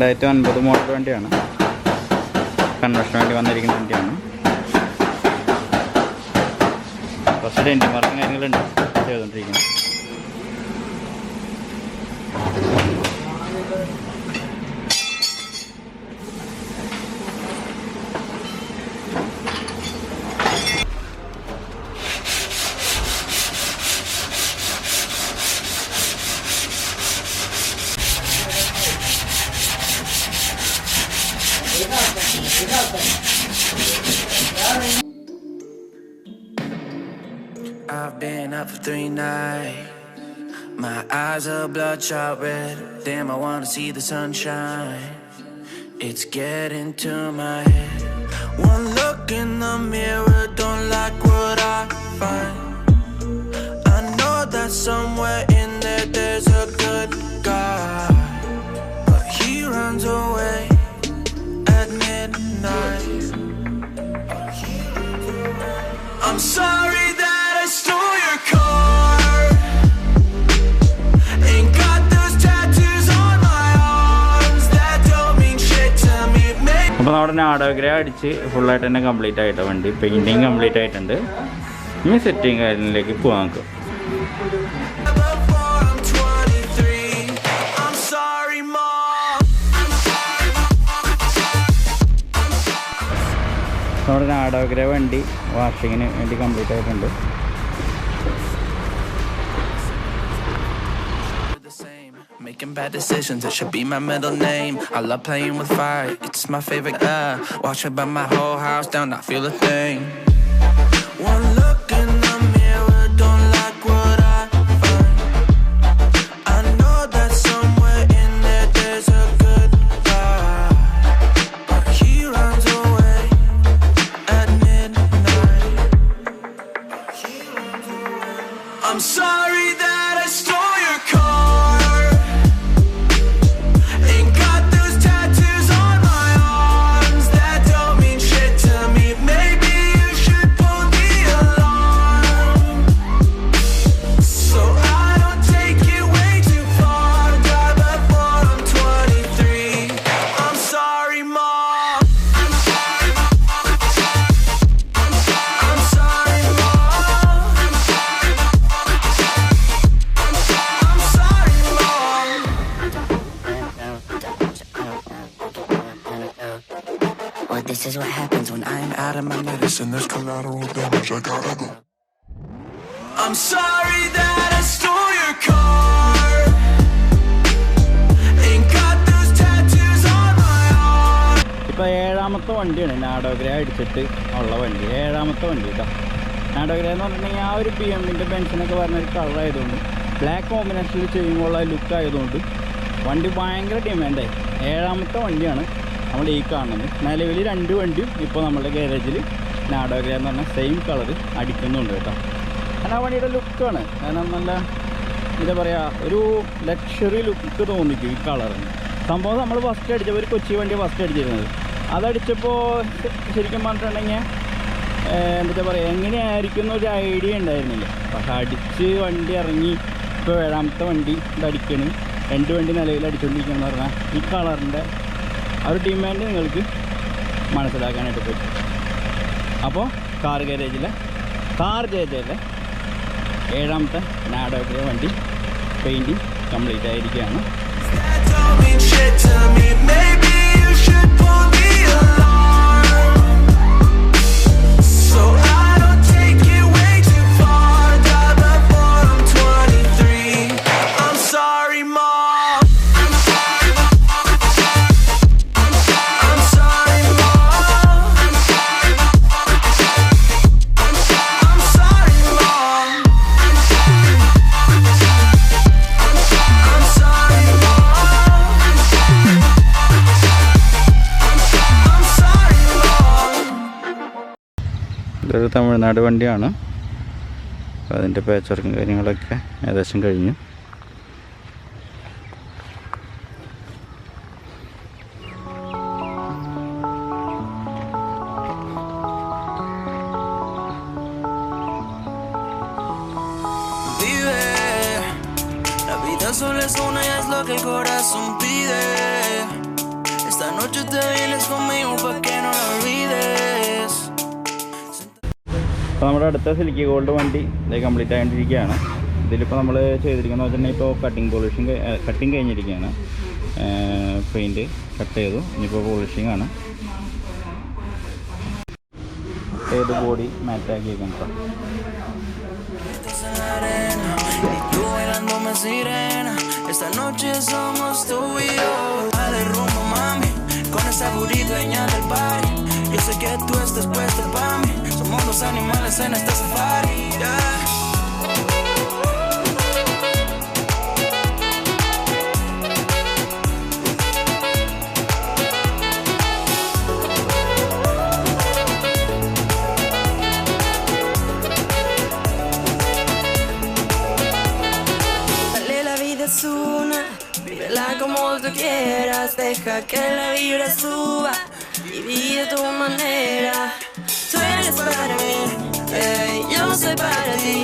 2009 model വണ്ടിയാണ്. Conversion വേണ്ടി വന്നിരിക്കുന്ന വണ്ടിയാണ്. കുറച്ച് ഡെൻറ്റിങ് മാർക്കും കാര്യങ്ങളുണ്ട് ചെയ്തുകൊണ്ടിരിക്കുന്നത്. I've been up for 3 nights. My eyes are bloodshot red. Damn, I wanna see the sunshine. It's getting to my head. One look in the mirror, don't like what I find. I know that somewhere in there there's a good guy, but he runs away at midnight. I'm sorry that I stole your car. Ain't got those tattoos on my arms that don't mean shit to me. അപ്പോൾ നമ്മുടെ നാടോ grey അടിച്ച് ഫുള്ളായിട്ട് തന്നെ complete ആയിട്ട് വണ്ടി painting complete ആയിട്ടുണ്ട്. ഇനി setting കാര്യങ്ങളിലേക്ക് പോകാൻ നമുക്ക്. നമ്മുടെ നാടോ ഗ്രേ വണ്ടി വാഷിങ്ങിന് വേണ്ടി കംപ്ലീറ്റ് ആയിട്ടുണ്ട്. Making bad decisions, it should be my middle name. I love playing with fire, it's my favorite. Watch it burn my whole house down, not feel a thing. One look in the mirror, don't like what I find. I know that somewhere in there there's a good guy, but he runs away at midnight. I'm sorry that I stole your car. This is what happens when I'm out of my medicine. There's collateral damage, I gotta go. I'm sorry that I stole your car. Ain't got those tattoos on my arm. ഇപ്പോൾ 7ാമത്തെ വണ്ടിയാണ് നാടോ grey അടിച്ചിട്ട് ഉള്ള വണ്ടി. 7ാമത്തെ വണ്ടി കേട്ടോ. നാടോ grey എന്ന് പറഞ്ഞിട്ടുണ്ടെങ്കിൽ ആ ഒരു BMWൻ്റെ ബെൻസിനൊക്കെ പറഞ്ഞൊരു കളറായതുകൊണ്ട് ബ്ലാക്ക് കോമ്പിനേഷനിൽ ചെയ്യുമ്പോൾ ഉള്ള ലുക്ക് ആയതുകൊണ്ട് വണ്ടി ഭയങ്കര ഡിമാൻഡായി. 7ാമത്തെ വണ്ടിയാണ് നമ്മൾ ഈ കാണുന്നത്. നിലവിൽ 2 വണ്ടിയും ഇപ്പോൾ നമ്മുടെ ഗാരേജിൽ നാടോ ഗ്രേ എന്ന് പറഞ്ഞാൽ സെയിം കളർ അടിക്കുന്നുണ്ട് കേട്ടോ. കാരണം ആ വണ്ടിയുടെ ലുക്കാണ്. കാരണം നല്ല എന്താ പറയുക, ഒരു ലക്ഷറി ലുക്ക് തോന്നിക്കും ഈ കളറിന്. സംഭവം നമ്മൾ ഫസ്റ്റ് അടിച്ചപ്പോൾ ഒരു കൊച്ചി വണ്ടി ഫസ്റ്റ് അടിച്ചിരുന്നത്. അതടിച്ചപ്പോൾ ശരിക്കും പറഞ്ഞിട്ടുണ്ടെങ്കിൽ എന്താ പറയുക, എങ്ങനെയായിരിക്കും എന്നൊരു ഐഡിയ ഉണ്ടായിരുന്നില്ല. പക്ഷെ അടിച്ച് വണ്ടി ഇറങ്ങി ഇപ്പോൾ 7ാമത്തെ വണ്ടി ഇതടിക്കണം. 2 വണ്ടി നിലവിൽ അടിച്ചുകൊണ്ടിരിക്കുകയെന്ന് പറഞ്ഞാൽ ഈ കളറിൻ്റെ ആ ഒരു ഡിമാൻഡ് നിങ്ങൾക്ക് മനസ്സിലാക്കാനായിട്ട് പറ്റും. അപ്പോൾ കാർ ജേജയിലെ 7ാമത്തെ നാടോ ഗ്രേ വണ്ടി പെയിൻറ്റിങ് കംപ്ലീറ്റ് ആയിരിക്കുകയാണ്. ഇതൊരു തമിഴ്നാട് വണ്ടിയാണ്. അതിൻ്റെ പേച്ച് വർക്കും കാര്യങ്ങളൊക്കെ ഏകദേശം കഴിഞ്ഞു. Solo es una y es lo que el corazón pide. അപ്പോൾ നമ്മുടെ അടുത്ത സിൽക്കി ഗോൾഡ് വണ്ടി ഇത് കംപ്ലീറ്റ് ആയിട്ടിരിക്കുകയാണ്. ഇതിലിപ്പോൾ നമ്മൾ ചെയ്തിരിക്കുന്നത് വെച്ചിട്ടുണ്ടെങ്കിൽ ഇപ്പോൾ കട്ടിങ് കഴിഞ്ഞിരിക്കുകയാണ്. പെയിൻറ്റ് കട്ട് ചെയ്തു, ഇനിയിപ്പോൾ പോളിഷിംഗ് ആണ്. ഏത് body മാറ്റാക്കിയേക്കാം. Esta noche somos tú y yo. Dale rumbo, mami, con esa booty dueña del party. Yo sé que tú estás puesta para mí. Somos dos animales en este safari, yeah. Vívela como tú quieras, deja que la vibra suba y vive tu manera. Tú eres para mí, yo soy para ti.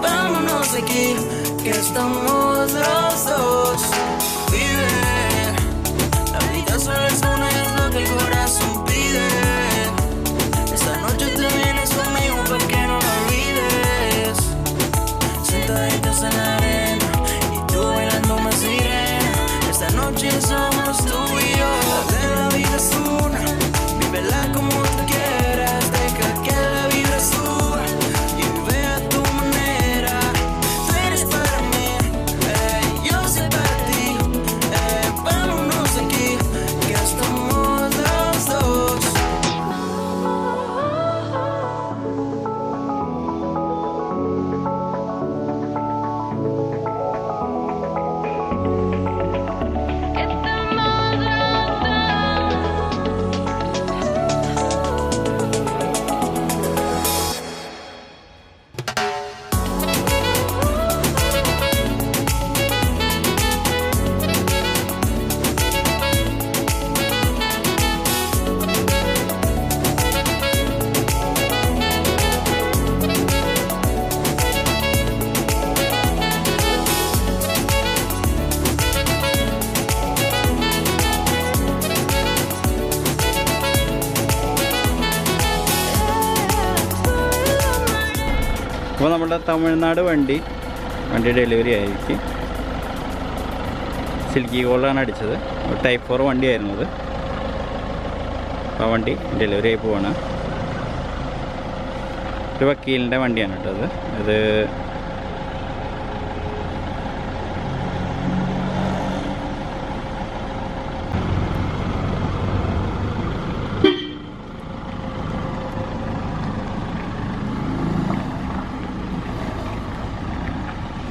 Vámonos de aquí, que estamos los dos. Vive, la vida solo es una, es lo que el corazón pide. Esta noche te vienes conmigo pa' que no lo olvides. Sentaditos en la arena, bailando sirena. Esta noche somos tú y yo. La vida es una, vívela como tú quieras. Deja que la vibra suba y vive a tu manera. Tú eres para mí, yo soy para ti. Vámonos aquí, que estamos los dos. അപ്പോൾ നമ്മുടെ തമിഴ്നാട് വണ്ടി delivery ആയിരിക്കും. Silky ഗോൾഡാണ് അടിച്ചത്. Type 4 വണ്ടിയായിരുന്നു അത്. അപ്പോൾ വണ്ടി delivery ആയി പോവാണ്. ഒരു വക്കീലിൻ്റെ വണ്ടിയാണ് കേട്ടോ അത്. ഇത്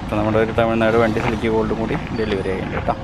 അപ്പോൾ നമ്മുടെ ഒരു തമിഴ്നാട് വണ്ടി സിൽക്കി ഗോൾഡും കൂടി ഡെലിവറി ആയിട്ടുണ്ട് കേട്ടോ.